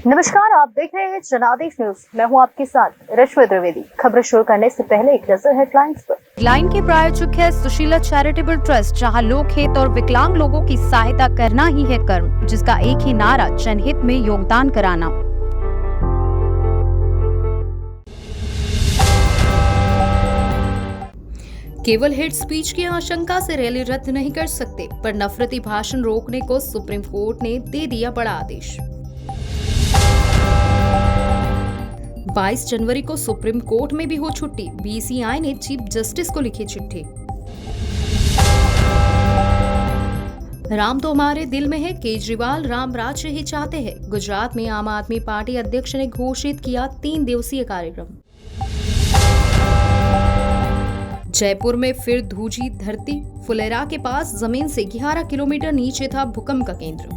नमस्कार, आप देख रहे हैं जनादेश न्यूज। मैं हूं आपके साथ रश्मि द्विवेदी। खबर शुरू करने से पहले एक नजर हेडलाइंस पर। लाइन के प्रायोजक है सुशीला चैरिटेबल ट्रस्ट, जहां लोकहित और विकलांग लोगों की सहायता करना ही है कर्म, जिसका एक ही नारा जनहित में योगदान कराना। केवल हेट स्पीच की आशंका से रैली रद्द नहीं कर सकते, पर नफरती भाषण रोकने को सुप्रीम कोर्ट ने दे दिया बड़ा आदेश। 22 जनवरी को सुप्रीम कोर्ट में भी हो छुट्टी, बीसीआई ने चीफ जस्टिस को लिखी चिट्ठी। राम तो हमारे दिल में है, केजरीवाल राम राज्य ही चाहते हैं। गुजरात में आम आदमी पार्टी अध्यक्ष ने घोषित किया 3 दिवसीय कार्यक्रम। जयपुर में फिर धूजी धरती, फुलेरा के पास जमीन से 11 किलोमीटर नीचे था भूकंप का केंद्र।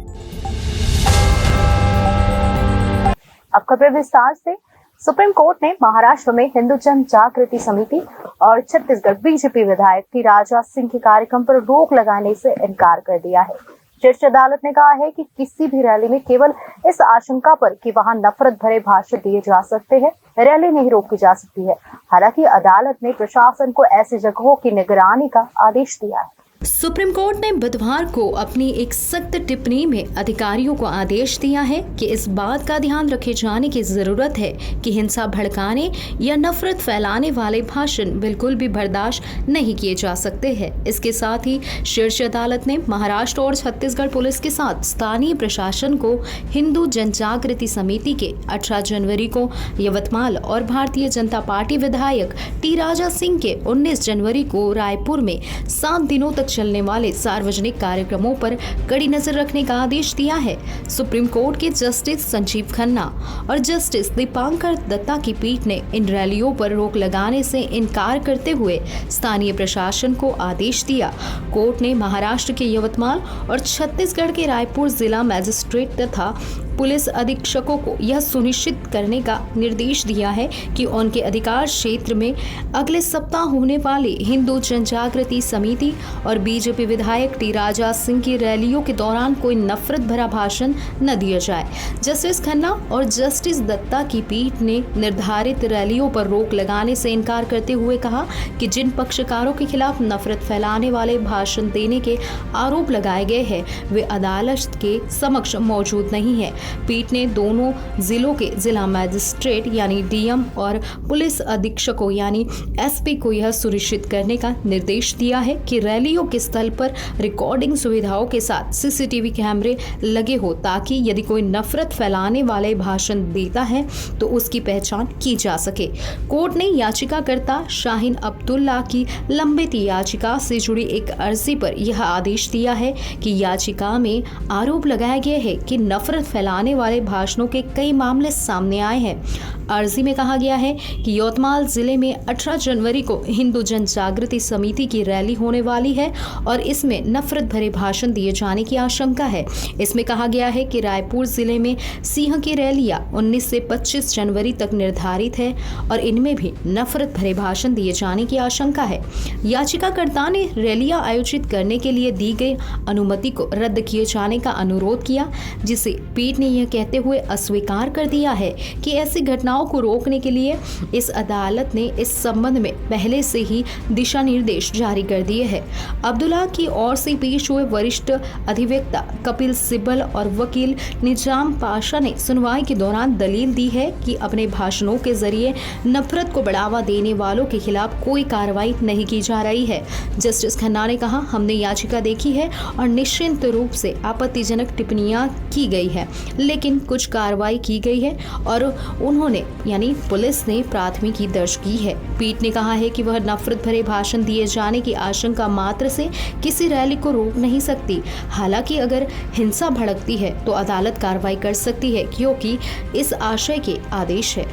अब खबर विस्तार से। सुप्रीम कोर्ट ने महाराष्ट्र में हिंदू जन जागृति समिति और छत्तीसगढ़ बीजेपी विधायक टी राजा सिंह के कार्यक्रम पर रोक लगाने से इनकार कर दिया है। शीर्ष अदालत ने कहा है कि किसी भी रैली में केवल इस आशंका पर कि वहां नफरत भरे भाषण दिए जा सकते हैं, रैली नहीं रोकी जा सकती है। हालांकि अदालत ने प्रशासन को ऐसी जगहों की निगरानी का आदेश दिया है। सुप्रीम कोर्ट ने बुधवार को अपनी एक सख्त टिप्पणी में अधिकारियों को आदेश दिया है कि इस बात का ध्यान रखे जाने की जरूरत है कि हिंसा भड़काने या नफरत फैलाने वाले भाषण बिल्कुल भी बर्दाश्त नहीं किए जा सकते हैं। इसके साथ ही शीर्ष अदालत ने महाराष्ट्र और छत्तीसगढ़ पुलिस के साथ स्थानीय प्रशासन को हिंदू जनजागृति समिति के 18 जनवरी को यवतमाल और भारतीय जनता पार्टी विधायक टी राजा सिंह के 19 जनवरी को रायपुर में 7 दिनों तक चलने वाले सार्वजनिक कार्यक्रमों पर कड़ी नजर रखने का आदेश दिया है। सुप्रीम कोर्ट के जस्टिस संजीव खन्ना और जस्टिस दीपांकर दत्ता की पीठ ने इन रैलियों पर रोक लगाने से इनकार करते हुए स्थानीय प्रशासन को आदेश दिया। कोर्ट ने महाराष्ट्र के यवतमाल और छत्तीसगढ़ के रायपुर जिला मजिस्ट्रेट तथा पुलिस अधीक्षकों को यह सुनिश्चित करने का निर्देश दिया है कि उनके अधिकार क्षेत्र में अगले सप्ताह होने वाली हिंदू जनजागृति समिति और बीजेपी विधायक टी राजा सिंह की रैलियों के दौरान कोई नफरत भरा भाषण न दिया जाए। जस्टिस खन्ना और जस्टिस दत्ता की पीठ ने निर्धारित रैलियों पर रोक लगाने से इनकार करते हुए कहा कि जिन पक्षकारों के खिलाफ नफरत फैलाने वाले भाषण देने के आरोप लगाए गए हैं वे अदालत के समक्ष मौजूद नहीं है। पीठ ने दोनों जिलों के जिला मजिस्ट्रेट यानी डीएम और पुलिस अधीक्षकों यानी एसपी को यह सुनिश्चित करने का निर्देश दिया है कि रैलियों के स्थल पर रिकॉर्डिंग सुविधाओं के साथ सीसीटीवी कैमरे लगे हो, ताकि यदि कोई नफरत फैलाने वाले भाषण देता है तो उसकी पहचान की जा सके। कोर्ट ने याचिकाकर्ता शाहीन अब्दुल्ला की लंबित याचिका से जुड़ी एक अर्जी पर यह आदेश दिया है कि याचिका में आरोप लगाया गया है कि नफरत फैलाने वाले भाषणों के कई मामले सामने आए हैं। अर्जी में कहा गया है कि यवतमाल जिले में 18 जनवरी को हिंदू जन जागृति समिति की रैली होने वाली है और इसमें नफरत भरे भाषण दिए जाने की आशंका है। इसमें कहा गया है कि रायपुर जिले में सिंह की रैलियां 19 से 25 जनवरी तक निर्धारित है और इनमें भी नफरत भरे भाषण दिए जाने की आशंका है। याचिकाकर्ता ने रैलियां आयोजित करने के लिए दी गई अनुमति को रद्द किए जाने का अनुरोध किया, जिसे पीठ ने यह कहते हुए अस्वीकार कर दिया है कि ऐसी घटनाओं को रोकने के लिए इस अदालत ने इस संबंध में पहले से ही दिशा निर्देश जारी कर दिए हैं। अब्दुल्ला की ओर से पेश हुए वरिष्ठ अधिवक्ता कपिल सिब्बल और वकील निजाम पाशा ने सुनवाई के दौरान दलील दी है कि अपने भाषणों के जरिए नफरत को बढ़ावा देने वालों के खिलाफ कोई कार्रवाई नहीं की जा रही है। जस्टिस खन्ना ने कहा, हमने याचिका देखी है और निश्चित रूप से आपत्तिजनक टिप्पणियां की गई है, लेकिन कुछ कार्रवाई की गई है और उन्होंने यानी पुलिस ने प्राथमिकी दर्ज की है। पीठ ने कहा है कि वह नफरत भरे भाषण दिए जाने की आशंका मात्र से किसी रैली को रोक नहीं सकती। हालांकि अगर हिंसा भड़कती है तो अदालत कार्रवाई कर सकती है, क्योंकि इस आशय के आदेश है।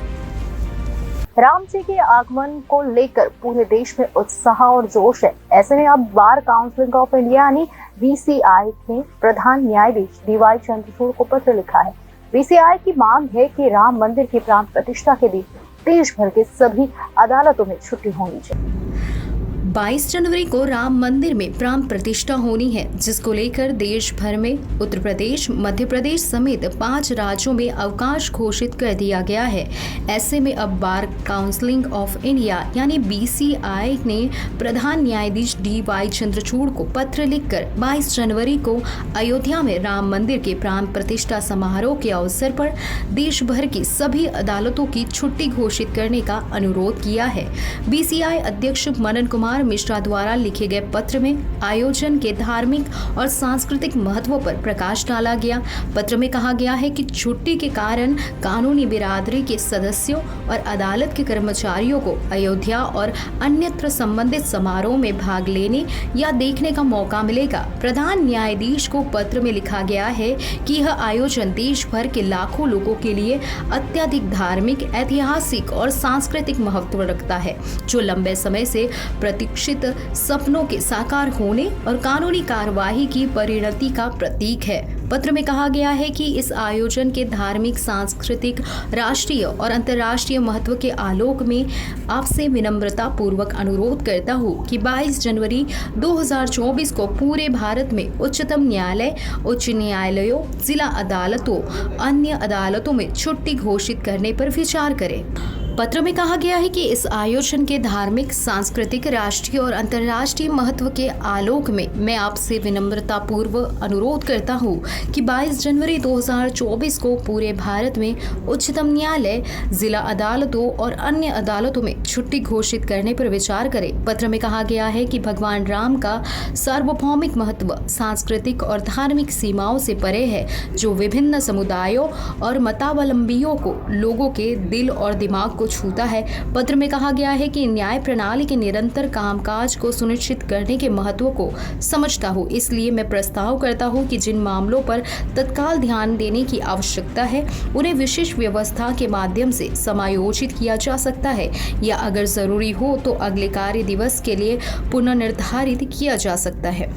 राम जी के आगमन को लेकर पूरे देश में उत्साह और जोश है। ऐसे में अब बार काउंसिल ऑफ इंडिया यानी बीसीआई ने प्रधान न्यायाधीश डीवाई चंद्रचूड़ को पत्र लिखा है। बीसीआई की मांग है कि राम मंदिर की प्राण प्रतिष्ठा के दिन देश भर के सभी अदालतों में छुट्टी होनी चाहिए। 22 जनवरी को राम मंदिर में प्राण प्रतिष्ठा होनी है, जिसको लेकर देश भर में उत्तर प्रदेश, मध्य प्रदेश समेत 5 राज्यों में अवकाश घोषित कर दिया गया है। ऐसे में अब बार काउंसिल ऑफ इंडिया यानी BCI ने प्रधान न्यायाधीश DY चंद्रचूड़ को पत्र लिखकर 22 जनवरी को अयोध्या में राम मंदिर के प्राण प्रतिष्ठा समारोह के अवसर पर देश भर की सभी अदालतों की छुट्टी घोषित करने का अनुरोध किया है। BCI अध्यक्ष मनन कुमार मिश्रा द्वारा लिखे गए पत्र में आयोजन के धार्मिक और सांस्कृतिक महत्व पर प्रकाश डाला गया। पत्र में कहा गया है कि छुट्टी के कारण कानूनी बिरादरी के सदस्यों और अदालत के कर्मचारियों को अयोध्या और अन्यत्र संबंधित समारोह में भाग लेने या देखने का मौका मिलेगा। प्रधान न्यायाधीश को पत्र में लिखा गया है कि यह आयोजन देश भर के लाखों लोगों के लिए अत्यधिक धार्मिक, ऐतिहासिक और सांस्कृतिक महत्व रखता है, जो लंबे समय से प्रतीक्षित सपनों के साकार होने और कानूनी कार्यवाही की परिणति का प्रतीक है। पत्र में कहा गया है कि इस आयोजन के धार्मिक, सांस्कृतिक, राष्ट्रीय और अंतर्राष्ट्रीय महत्व के आलोक में आपसे विनम्रता पूर्वक अनुरोध करता हूँ कि 22 जनवरी 2024 को पूरे भारत में उच्चतम न्यायालय, उच्च न्यायालयों, जिला अदालतों, अन्य अदालतों में छुट्टी घोषित करने पर विचार करें। पत्र में कहा गया है कि इस आयोजन के धार्मिक, सांस्कृतिक, राष्ट्रीय और अंतर्राष्ट्रीय महत्व के आलोक में मैं आपसे विनम्रता पूर्वक अनुरोध करता हूं कि 22 जनवरी 2024 को पूरे भारत में उच्चतम न्यायालय, जिला अदालतों और अन्य अदालतों में छुट्टी घोषित करने पर विचार करें। पत्र में कहा गया है कि भगवान राम का सार्वभौमिक महत्व सांस्कृतिक और धार्मिक सीमाओं से परे है, जो विभिन्न समुदायों और मतावलंबियों को लोगों के दिल और दिमाग को छूता है। पत्र में कहा गया है कि न्याय प्रणाली के निरंतर कामकाज को सुनिश्चित करने के महत्व को समझता हूँ। इसलिए मैं प्रस्ताव करता हूँ कि जिन मामलों पर तत्काल ध्यान देने की आवश्यकता है, उन्हें विशेष व्यवस्था के माध्यम से समायोजित किया जा सकता है या अगर जरूरी हो तो अगले कार्य दिवस के लिए पुनर्निर्धारित किया जा सकता है।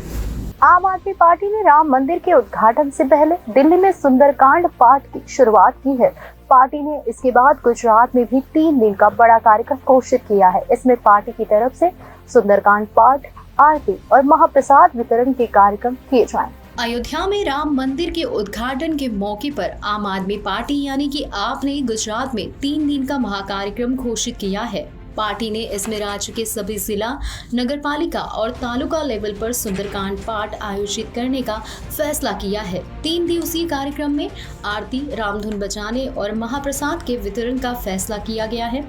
आम आदमी पार्टी ने राम मंदिर के उद्घाटन से पहले दिल्ली में सुंदरकांड पाठ की शुरुआत की है। पार्टी ने इसके बाद गुजरात में भी 3 दिन का बड़ा कार्यक्रम घोषित किया है। इसमें पार्टी की तरफ से सुंदरकांड पाठ, आरती और महाप्रसाद वितरण के कार्यक्रम किए जाएं। अयोध्या में राम मंदिर के उद्घाटन के मौके पर आम आदमी पार्टी यानी कि आप ने गुजरात में 3 दिन का महाकार्यक्रम घोषित किया है। पार्टी ने इसमें राज्य के सभी जिला, नगरपालिका और तालुका लेवल पर सुंदरकांड पाठ आयोजित करने का फैसला किया है। 3 दिवसीय कार्यक्रम में आरती, रामधुन बजाने और महाप्रसाद के वितरण का फैसला किया गया है।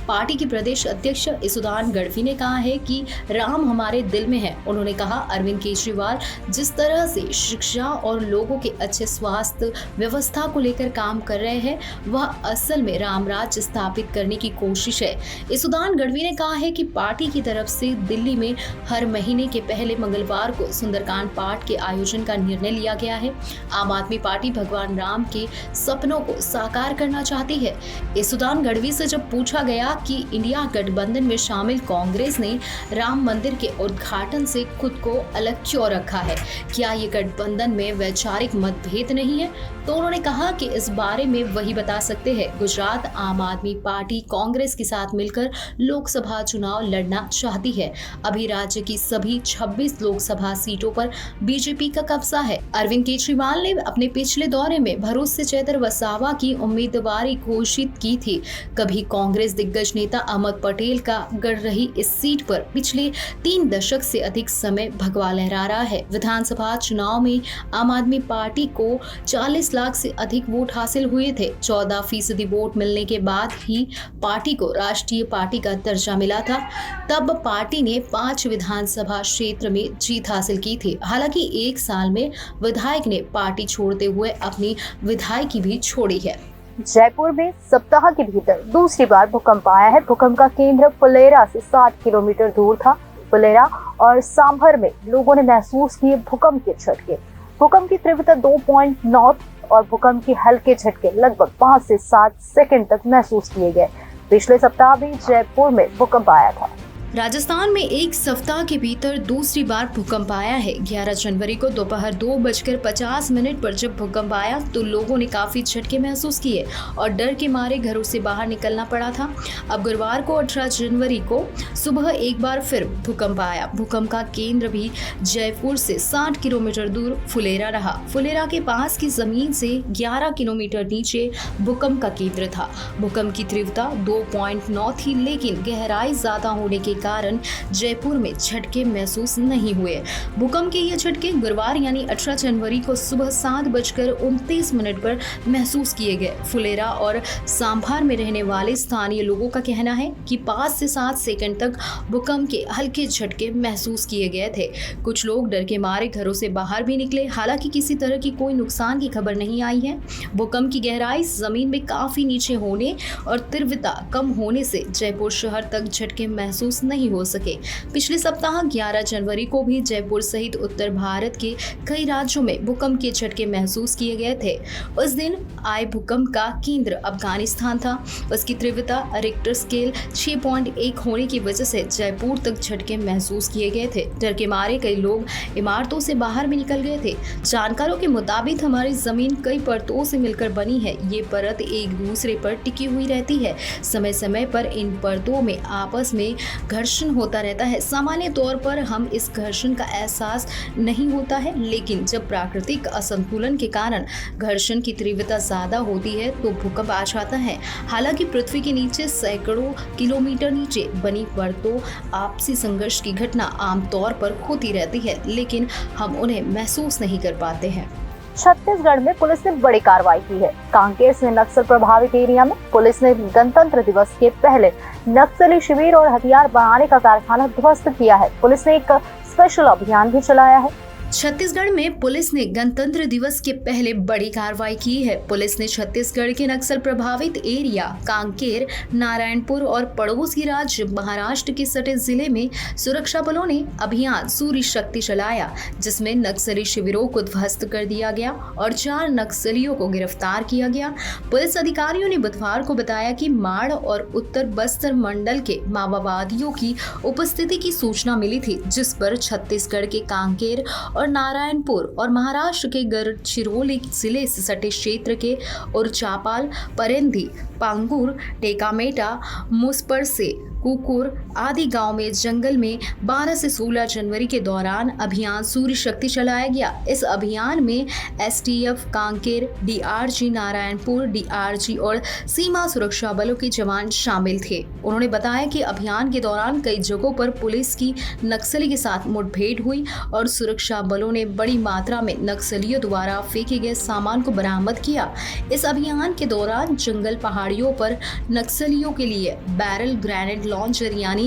पार्टी के प्रदेश अध्यक्ष इसुदान गढ़वी ने कहा है कि राम हमारे दिल में है। उन्होंने कहा, अरविंद केजरीवाल जिस तरह से शिक्षा और लोगों के अच्छे स्वास्थ्य व्यवस्था को लेकर काम कर रहे हैं, वह असल में राम राज्य स्थापित करने की कोशिश है। इसुदान गढ़वी ने कहा है कि पार्टी की तरफ से दिल्ली में हर महीने के पहले मंगलवार को सुंदरकांड पाठ के आयोजन का निर्णय लिया गया है। आम आदमी पार्टी भगवान राम के सपनों को साकार करना चाहती है। इसुदान गढ़वी से जब पूछा गया कि इंडिया गठबंधन में शामिल कांग्रेस ने राम मंदिर के उद्घाटन से खुद को अलग क्यों रखा है, क्या ये गठबंधन में वैचारिक मतभेद नहीं है, तो उन्होंने कहा कि इस बारे में वही बता सकते हैं। गुजरात आम आदमी पार्टी कांग्रेस के साथ मिलकर लोकसभा चुनाव लड़ना चाहती है। अभी राज्य की सभी 26 लोकसभा सीटों पर बीजेपी का कब्जा है। अरविंद केजरीवाल ने अपने पिछले दौरे में भरूच से चेतर वसावा की उम्मीदवारी घोषित की थी। कभी कांग्रेस दिग्गज नेता अहमद पटेल का गढ़ रही इस सीट पर पिछले 3 दशक से अधिक समय भगवा लहरा रहा है। विधानसभा चुनाव में आम आदमी पार्टी को 40 लाख से अधिक वोट हासिल हुए थे। 14% वोट मिलने के बाद ही पार्टी को राष्ट्रीय पार्टी का दर्जा मिला था। तब पार्टी ने 5 विधानसभा क्षेत्र में जीत हासिल की थी। हालांकि 1 साल में विधायक ने पार्टी छोड़ते हुए अपनी विधायकी भी छोड़ी है। जयपुर में सप्ताह के भीतर दूसरी बार भूकंप आया है। भूकंप का केंद्र फुलेरा से 60 किलोमीटर दूर था। फुलेरा और सांभर में लोगों ने महसूस किए भूकंप के झटके। भूकंप की तीव्रता 2.9 और भूकंप के हल्के झटके लगभग 5 से 7 सेकंड तक महसूस किए गए। पिछले सप्ताह भी जयपुर में भूकंप आया था। राजस्थान में एक सप्ताह के भीतर दूसरी बार भूकंप आया है। 11 जनवरी को दोपहर 2:50 पर जब भूकंप आया तो लोगों ने काफी झटके महसूस किए और डर के मारे घरों से बाहर निकलना पड़ा था। अब गुरुवार को 18 जनवरी को सुबह एक बार फिर भूकंप आया। भूकंप का केंद्र भी जयपुर से 60 किलोमीटर दूर फुलेरा रहा। फुलेरा के पास की जमीन से 11 किलोमीटर नीचे भूकंप का केंद्र था। भूकंप की तीव्रता 2.9 थी, लेकिन गहराई ज्यादा होने के कारण जयपुर में झटके महसूस नहीं हुए। भूकंप के ये झटके गुरुवार यानी 18 जनवरी को सुबह 7:29 पर महसूस किए गए। फुलेरा और सांभार में रहने वाले स्थानीय लोगों का कहना है कि 5 से 7 सेकंड तक भूकंप के हल्के झटके महसूस किए गए थे। कुछ लोग डर के मारे घरों से बाहर भी निकले। हालांकि किसी तरह की कोई नुकसान की खबर नहीं आई है। भूकंप की गहराई जमीन में काफी नीचे होने और तीव्रता कम होने से जयपुर शहर तक झटके महसूस नहीं हो सके। पिछले सप्ताह 11 जनवरी को भी जयपुर सहित उत्तर भारत के कई राज्यों में भूकंप के झटके महसूस किए गए थे। उस दिन आए भूकंप का केंद्र अफगानिस्तान था। उसकी तीव्रता रिक्टर स्केल 6.1 होने की वजह से जयपुर तक झटके महसूस किए गए थे। डर के मारे कई लोग इमारतों से बाहर भी निकल गए थे। जानकारों के मुताबिक हमारी जमीन कई परतों से मिलकर बनी है। ये परत एक दूसरे पर टिकी हुई रहती है। समय समय पर इन परतों में आपस में घर्षण होता रहता है। सामान्य तौर पर हम इस घर्षण का एहसास नहीं होता है, लेकिन जब प्राकृतिक असंतुलन के कारण घर्षण की तीव्रता ज्यादा होती है तो भूकंप आ जाता है। हालांकि पृथ्वी के नीचे सैकड़ों किलोमीटर नीचे बनी परतों आपसी संघर्ष की घटना आमतौर पर होती रहती है, लेकिन हम उन्हें महसूस नहीं कर पाते हैं। छत्तीसगढ़ में पुलिस ने बड़ी कार्रवाई की है। कांकेर से नक्सल प्रभावित एरिया में पुलिस ने गणतंत्र दिवस के पहले नक्सली शिविर और हथियार बनाने का कारखाना ध्वस्त किया है। पुलिस ने एक स्पेशल अभियान भी चलाया है। छत्तीसगढ़ में पुलिस ने गणतंत्र दिवस के पहले बड़ी कार्रवाई की है। पुलिस ने छत्तीसगढ़ के नक्सल प्रभावित एरिया कांकेर, नारायणपुर और पड़ोसी राज्य महाराष्ट्र के सटे जिले में सुरक्षा बलों ने अभियान सूर्य शक्ति चलाया, जिसमें नक्सली शिविरों को ध्वस्त कर दिया गया और 4 नक्सलियों को गिरफ्तार किया गया। पुलिस अधिकारियों ने बुधवार को बताया कि माड़ और उत्तर बस्तर मंडल के माओवादियों की उपस्थिति की सूचना मिली थी, जिस पर छत्तीसगढ़ के कांकेर और नारायणपुर और महाराष्ट्र के गढ़चिरौली जिले से सटे क्षेत्र के उरचापाल, परेंदी, पांगुर, टेकामेटा, मुसपर से कुकुर आदि गांव में जंगल में 12 से 16 जनवरी के दौरान अभियान सूर्य शक्ति चलाया गया। इस अभियान में STF Kanker, DRG Narayanpur, DRG और सीमा सुरक्षा बलों के जवान शामिल थे। उन्होंने बताया कि अभियान के दौरान कई जगहों पर पुलिस की नक्सली के साथ मुठभेड़ हुई और सुरक्षा बलों ने बड़ी मात्रा में नक्सलियों द्वारा फेंके गए सामान को बरामद किया। इस अभियान के दौरान जंगल पहाड़ियों पर नक्सलियों के लिए बैरल ग्रेनेड लॉन्चर यानी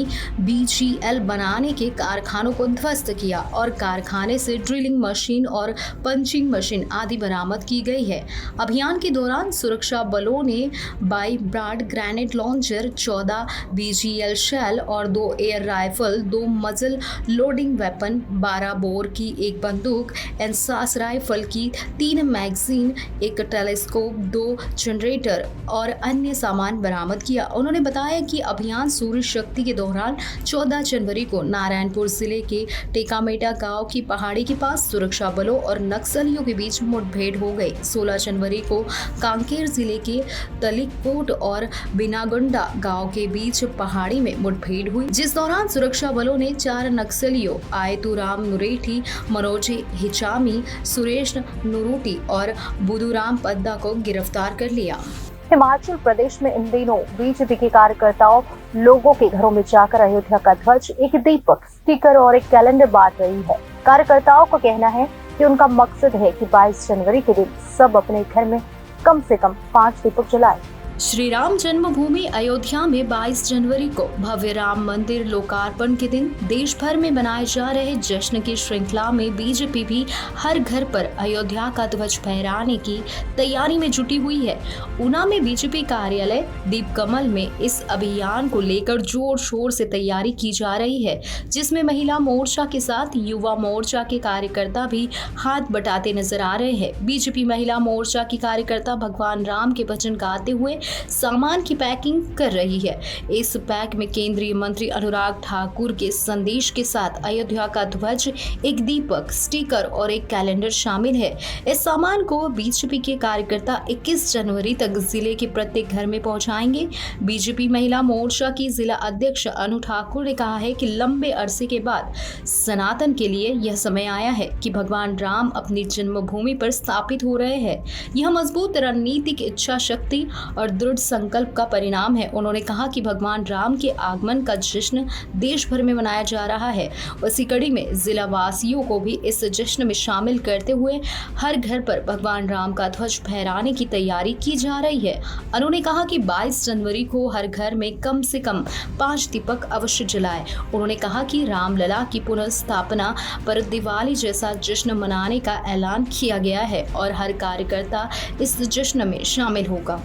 BGL बनाने के कारखानों को ध्वस्त किया और कारखाने से ड्रिलिंग मशीन और पंचिंग मशीन आदि बरामद की गई है। अभियान के दौरान सुरक्षा बलों ने 22 broad grenade launcher, 14 BGL shell और 2 एयर राइफल, 2 मजल लोडिंग वेपन, 12 बोर की एक बंदूक, एनसास राइफल की 3 मैगजीन, एक टेलीस्कोप, 2 जनरेटर और अन्य सामान बरामद किया। उन्होंने बताया कि अभियान सूर्य शक्ति के दौरान 14 जनवरी को नारायणपुर जिले के टेकामेटा गांव की पहाड़ी के पास सुरक्षा बलों और नक्सलियों के बीच मुठभेड़ हो गई। 16 जनवरी को कांकेर जिले के तलिकोट और बिनागुंडा गांव के बीच पहाड़ी में मुठभेड़ हुई, जिस दौरान सुरक्षा बलों ने 4 नक्सलियों आयतुराम नुरेठी, मनोज हिचामी, सुरेश नुरूटी और बुधुराम पद्दा को गिरफ्तार कर लिया। हिमाचल प्रदेश में इन दिनों बीजेपी के कार्यकर्ताओं लोगों के घरों में जाकर अयोध्या का ध्वज, एक दीपक, स्टिकर और एक कैलेंडर बांट रही है। कार्यकर्ताओं का कहना है कि उनका मकसद है कि 22 जनवरी के दिन सब अपने घर में कम से कम 5 दीपक जलाएं। श्री राम जन्मभूमि अयोध्या में 22 जनवरी को भव्य राम मंदिर लोकार्पण के दिन देश भर में मनाए जा रहे जश्न की श्रृंखला में बीजेपी भी हर घर पर अयोध्या का ध्वज फहराने की तैयारी में जुटी हुई है। ऊना में बीजेपी कार्यालय दीप कमल में इस अभियान को लेकर जोर शोर से तैयारी की जा रही है, जिसमें महिला मोर्चा के साथ युवा मोर्चा के कार्यकर्ता भी हाथ बटाते नजर आ रहे हैं। बीजेपी महिला मोर्चा की कार्यकर्ता भगवान राम के भजन गाते हुए सामान की पैकिंग कर रही है। इस पैक में केंद्रीय मंत्री अनुराग ठाकुर के संदेश के साथ अयोध्या का ध्वज, एक दीपक, स्टिकर और एक कैलेंडर शामिल है। इस सामान को बीजेपी के कार्यकर्ता 21 जनवरी तक जिले के प्रत्येक घर में पहुंचाएंगे। बीजेपी महिला मोर्चा की जिला अध्यक्ष अनु ठाकुर ने कहा है कि लंबे अरसे के बाद सनातन के लिए यह समय आया है कि भगवान राम अपनी जन्मभूमि पर स्थापित हो रहे हैं। यह मजबूत रणनीतिक इच्छा शक्ति और दृढ़ संकल्प का परिणाम है। उन्होंने कहा कि भगवान राम के आगमन का जश्न देश भर में मनाया जा रहा है। उसी कड़ी में जिला वासियों को भी इस जश्न में शामिल करते हुए हर घर पर भगवान राम का ध्वज फहराने की तैयारी की जा रही है। उन्होंने कहा कि 22 जनवरी को हर घर में कम से कम 5 दीपक अवश्य जलाएं। उन्होंने कहा कि रामलला की पुनर्स्थापना पर दिवाली जैसा जश्न मनाने का ऐलान किया गया है और हर कार्यकर्ता इस जश्न में शामिल होगा।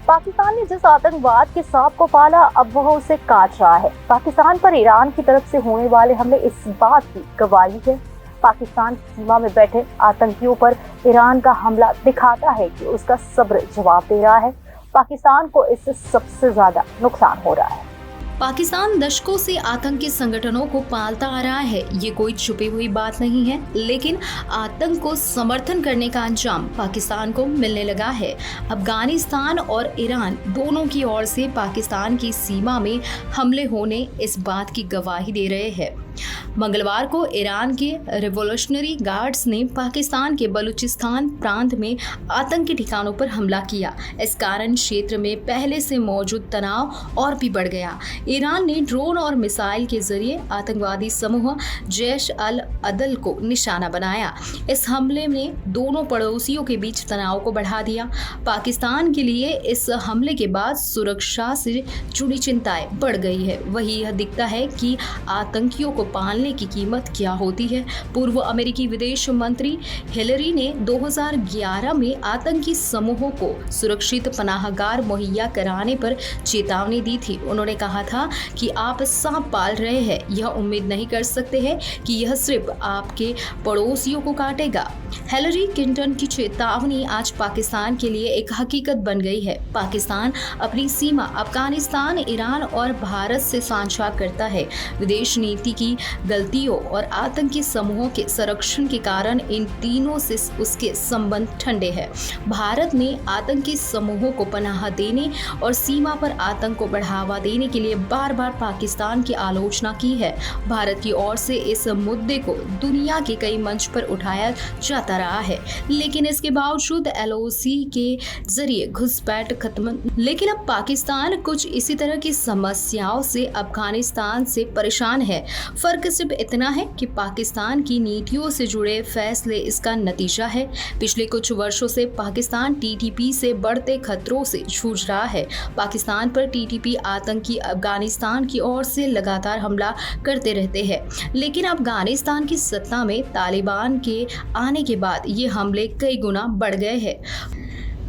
पाकिस्तान ने जिस आतंकवाद के सांप को पाला, अब वह उसे काट रहा है। पाकिस्तान पर ईरान की तरफ से होने वाले हमले इस बात की गवाही है। पाकिस्तान की सीमा में बैठे आतंकियों पर ईरान का हमला दिखाता है कि उसका सब्र जवाब दे रहा है। पाकिस्तान को इससे सबसे ज्यादा नुकसान हो रहा है। पाकिस्तान दशकों से आतंकी संगठनों को पालता आ रहा है, ये कोई छुपी हुई बात नहीं है, लेकिन आतंक को समर्थन करने का अंजाम पाकिस्तान को मिलने लगा है। अफगानिस्तान और ईरान दोनों की ओर से पाकिस्तान की सीमा में हमले होने इस बात की गवाही दे रहे हैं। मंगलवार को ईरान के रिवॉल्यूशनरी गार्ड्स ने पाकिस्तान के बलूचिस्तान प्रांत में आतंकी ठिकानों पर हमला किया। इस कारण क्षेत्र में पहले से मौजूद तनाव और भी बढ़ गया। ईरान ने ड्रोन और मिसाइल के जरिए आतंकवादी समूह जैश अल अदल को निशाना बनाया। इस हमले ने दोनों पड़ोसियों के बीच तनाव को बढ़ा दिया। पाकिस्तान के लिए इस हमले के बाद सुरक्षा से जुड़ी चिंताएं बढ़ गई है। वही यह दिखता है कि आतंकियों को पालने की कीमत क्या होती है। पूर्व अमेरिकी विदेश मंत्री हिलरी ने 2011 में आतंकी समूहों को सुरक्षित पनाहगार मुहैया कराने पर चेतावनी दी थी। उन्होंने कहा था कि आप सांप पाल रहे हैं, यह उम्मीद नहीं कर सकते हैं कि यह सिर्फ आपके पड़ोसियों को काटेगा। हिलरी क्लिंटन की चेतावनी आज पाकिस्तान के लिए एक हकीकत बन गई है। पाकिस्तान अपनी सीमा अफगानिस्तान, ईरान और भारत से साझा करता है। विदेश नीति की गलतियों और आतंकी समूहों के संरक्षण के कारण इन तीनों से उसके संबंध ठंडे हैं। भारत ने आतंकी समूहों को पनाह देने और सीमा पर आतंक को बढ़ावा देने के लिए बार बार पाकिस्तान की आलोचना की है। भारत की ओर से इस मुद्दे को दुनिया के कई मंच पर उठाया जाता रहा है, लेकिन इसके बावजूद LOC के जरिए घुसपैठ खत्म। लेकिन अब पाकिस्तान कुछ इसी तरह की समस्याओं से अफगानिस्तान से परेशान है। फर्क सिर्फ इतना है कि पाकिस्तान की नीतियों से जुड़े फैसले इसका नतीजा है। पिछले कुछ वर्षों से पाकिस्तान TTP से बढ़ते खतरों से जूझ रहा है। पाकिस्तान पर TTP आतंकी अफगानिस्तान की ओर से लगातार हमला करते रहते हैं, लेकिन अफगानिस्तान की सत्ता में तालिबान के आने के बाद ये हमले कई गुना बढ़ गए हैं।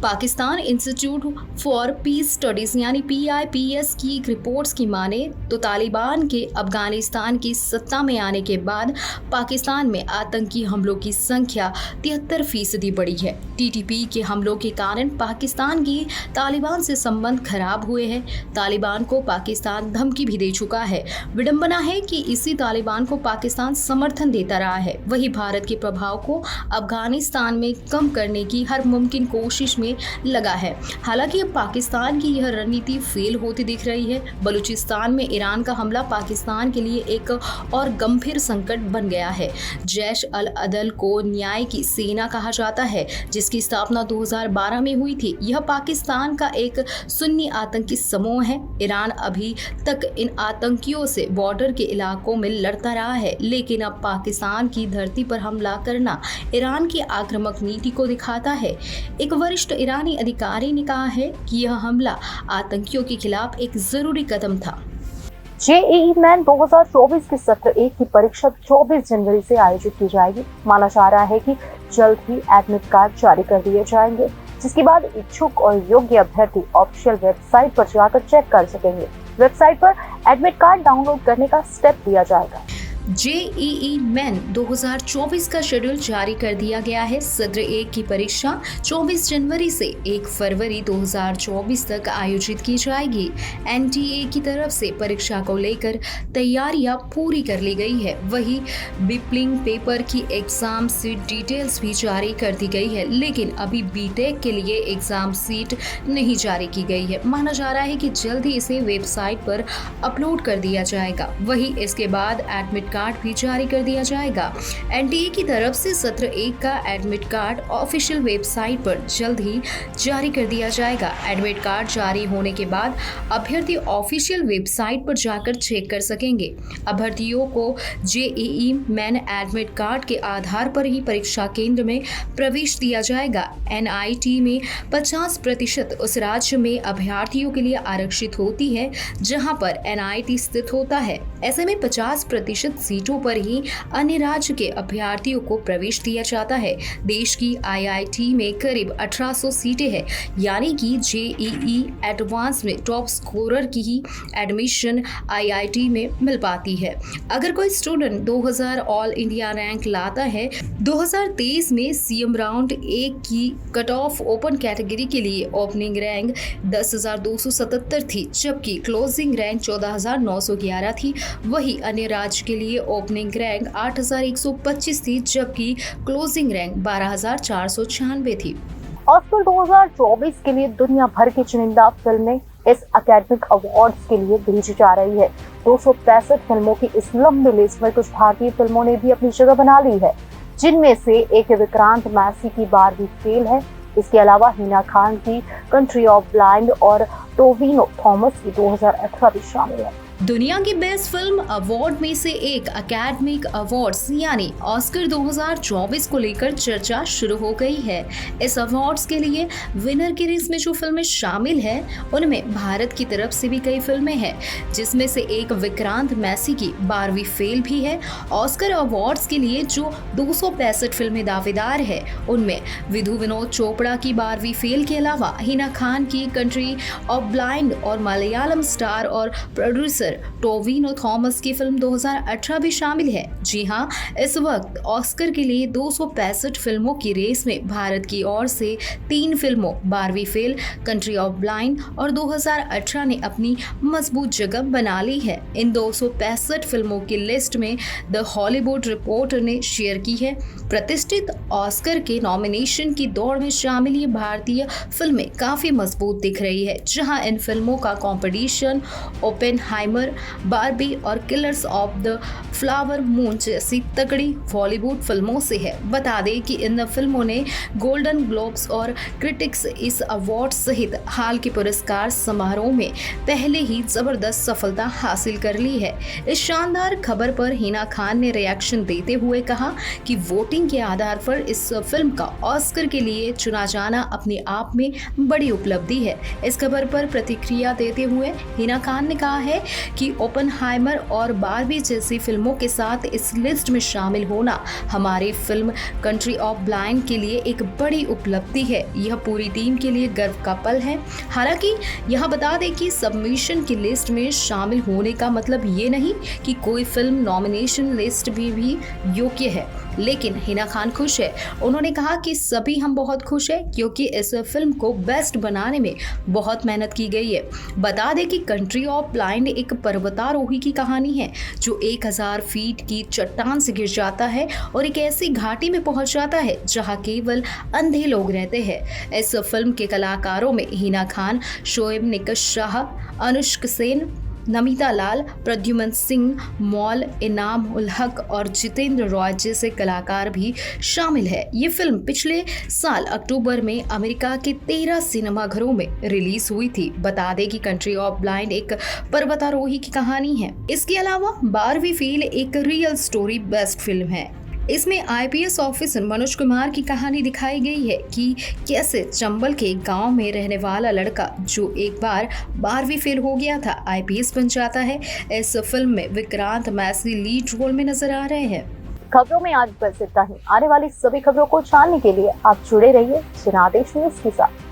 Pakistan institute for piece studies यानी PIPS की एक रिपोर्ट्स की माने तो तालिबान के अफगानिस्तान की सत्ता में आने के बाद पाकिस्तान में आतंकी हमलों की संख्या 73% बढ़ी है। TTP के हमलों के कारण पाकिस्तान की तालिबान से संबंध खराब हुए हैं। तालिबान को पाकिस्तान धमकी भी दे चुका है। विडंबना है कि इसी तालिबान को पाकिस्तान समर्थन देता रहा है। वही भारत के प्रभाव को अफगानिस्तान में कम करने की हर मुमकिन कोशिश में लगा है। हालांकि अब पाकिस्तान की यह रणनीति फेल होती दिख रही है। बलूचिस्तान में ईरान का हमला पाकिस्तान के लिए एक और गंभीर संकट बन गया है। जैश अल अदल को न्याय की सेना कहा जाता है, जिसकी स्थापना 2012 में हुई थी। यह पाकिस्तान का एक सुन्नी आतंकी समूह है। ईरान अभी तक इन आतंकियों से बॉर्डर के इलाकों में लड़ता रहा है, लेकिन अब पाकिस्तान की धरती पर हमला करना ईरान की आक्रामक नीति को दिखाता है। एक वरिष्ठ ईरानी अधिकारी ने कहा है कि यह हमला आतंकियों के खिलाफ एक जरूरी कदम था। JEE मेन 2024 के सत्र 1 की परीक्षा 24 जनवरी से आयोजित की जाएगी। माना जा रहा है कि जल्द ही एडमिट कार्ड जारी कर दिए जाएंगे, जिसके बाद इच्छुक और योग्य अभ्यर्थी ऑफिशियल वेबसाइट पर जाकर चेक कर सकेंगे। वेबसाइट पर एडमिट कार्ड डाउनलोड करने का स्टेप दिया जाएगा। जेईई मेन 2024 का शेड्यूल जारी कर दिया गया है। सत्र 1 की परीक्षा 24 जनवरी से 1 फरवरी 2024 तक आयोजित की जाएगी। एनटीए की तरफ से परीक्षा को लेकर तैयारियां पूरी कर ली गई है। वहीं बिपलिंग पेपर की एग्जाम सीट डिटेल्स भी जारी कर दी गई है, लेकिन अभी बीटेक के लिए एग्जाम सीट नहीं जारी की गई है। माना जा रहा है कि जल्द ही इसे वेबसाइट पर अपलोड कर दिया जाएगा। वहीं इसके बाद एडमिट कार्ड भी जारी कर दिया जाएगा। एनटीए की तरफ से सत्र 1 का एडमिट कार्ड ऑफिशियल वेबसाइट पर जल्द ही जारी कर दिया जाएगा। एडमिट कार्ड जारी होने के बाद अभ्यर्थी ऑफिशियल वेबसाइट पर जाकर चेक कर सकेंगे। अभ्यर्थियों को जेईई मेन एडमिट कार्ड के आधार पर ही परीक्षा केंद्र में प्रवेश दिया जाएगा। एनआईटी में 50% उस राज्य में अभ्यर्थियों के लिए आरक्षित होती है जहां पर एनआईटी स्थित होता है। ऐसे में 50% सीटों पर ही अन्य राज्य के अभ्यर्थियों को प्रवेश दिया जाता है। देश की आईआईटी में करीब 1800 सीटें हैं, यानी कि जेईई एडवांस में टॉप स्कोरर की ही एडमिशन आईआईटी में मिल पाती है। अगर कोई स्टूडेंट 2000 ऑल इंडिया रैंक लाता है, 2023 में सीएम राउंड 1 की कट ऑफ ओपन कैटेगरी के लिए ओपनिंग रैंक 10,277 थी, जबकि क्लोजिंग रैंक 14,911 थी। वही अन्य राज्य के लिए ओपनिंग रैंक 8,125 थी, जबकि क्लोजिंग रैंक 12,496 थी। ऑस्कर 2024 के लिए दुनिया भर की चुनिंदा फिल्में इस एकेडमिक अवार्ड्स के लिए भेजी जा रही है। 265 फिल्मों की इस लंबी लिस्ट में कुछ भारतीय फिल्मों ने भी अपनी जगह बना ली है, जिनमें से एक विक्रांत मैसी की बारहवीं फेल है। इसके अलावा हिना खान की कंट्री ऑफ ब्लाइंड और टोविनो थॉमस की 2018 भी शामिल है। दुनिया की बेस्ट फिल्म अवार्ड में से एक एकेडमिक अवार्ड्स यानी ऑस्कर 2024 को लेकर चर्चा शुरू हो गई है। इस अवार्ड्स के लिए विनर की रेस में जो फिल्में शामिल हैं, उनमें भारत की तरफ से भी कई फिल्में हैं, जिसमें से एक विक्रांत मैसी की 12वीं फेल भी है। ऑस्कर अवार्ड्स के लिए जो 265 फिल्में दावेदार है, उनमें विधु विनोद चोपड़ा की 12वीं फेल के अलावा हिना खान की कंट्री ऑफ ब्लाइंड और मलयालम स्टार और प्रोड्यूसर टोविनो थॉमस की फिल्म 2018 भी शामिल है। जी हां, इस वक्त ऑस्कर के लिए 265 फिल्मों की रेस में भारत की ओर से 3 फिल्मों 12वीं फेल, कंट्री ऑफ ब्लाइंड और 2018 ने अपनी मजबूत जगह बना ली है। इन 265 फिल्मों की लिस्ट में द हॉलीवुड रिपोर्टर ने शेयर की है। प्रतिष्ठित ऑस्कर के नॉमिनेशन की दौड़ में शामिल ये भारतीय फिल्में काफी मजबूत दिख रही है, जहां इन फिल्मों का कॉम्पिटिशन ओपेनहाइमर, बार्बी और killers of the flower moon जैसी तगड़ी बॉलीवुड फिल्मों से है। बता दें कि इन फिल्मों ने गोल्डन ग्लोब्स और क्रिटिक्स इस अवार्ड सहित हाल के पुरस्कार समारोह में पहले ही जबरदस्त सफलता हासिल कर ली है। इस शानदार खबर पर हिना खान ने रिएक्शन देते हुए कहा कि वोटिंग के आधार पर इस फिल्म का ऑस्कर के लिए चुना जाना अपने आप में बड़ी उपलब्धि है। इस खबर पर प्रतिक्रिया देते हुए हिना खान ने कहा है कि ओपेनहाइमर और बार्बी जैसी फिल्मों के साथ इस लिस्ट में शामिल होना हमारी फिल्म कंट्री ऑफ ब्लाइंड के लिए एक बड़ी उपलब्धि है। यह पूरी टीम के लिए गर्व का पल है। हालांकि यह बता दें कि सबमिशन की लिस्ट में शामिल होने का मतलब ये नहीं कि कोई फिल्म नॉमिनेशन लिस्ट भी योग्य है, लेकिन हिना खान खुश है। उन्होंने कहा कि सभी हम बहुत खुश हैं क्योंकि इस फिल्म को बेस्ट बनाने में बहुत मेहनत की गई है। बता दें कि कंट्री ऑफ ब्लाइंड एक पर्वतारोही की कहानी है जो 1000 फीट की चट्टान से गिर जाता है और एक ऐसी घाटी में पहुंच जाता है जहां केवल अंधे लोग रहते हैं। इस फिल्म के कलाकारों में हिना खान, शोएब निकश शाह, अनुष्क सेन, नमिता लाल, प्रद्युमन सिंह, मौल, इनाम उल हक और जितेंद्र रॉय जैसे कलाकार भी शामिल है। ये फिल्म पिछले साल अक्टूबर में अमेरिका के 13 सिनेमाघरों में रिलीज हुई थी। बता दें कि कंट्री ऑफ ब्लाइंड एक पर्वतारोही की कहानी है। इसके अलावा 12वीं फेल एक रियल स्टोरी बेस्ड फिल्म है। इसमें आईपीएस ऑफिसर मनोज कुमार की कहानी दिखाई गई है कि कैसे चंबल के गांव में रहने वाला लड़का जो एक बार 12वीं फेल हो गया था, आईपीएस बन जाता है। इस फिल्म में विक्रांत मैसी लीड रोल में नजर आ रहे हैं। खबरों में आज बस इतना ही। आने वाली सभी खबरों को जानने के लिए आप जुड़े रहिए जनादेश न्यूज के साथ।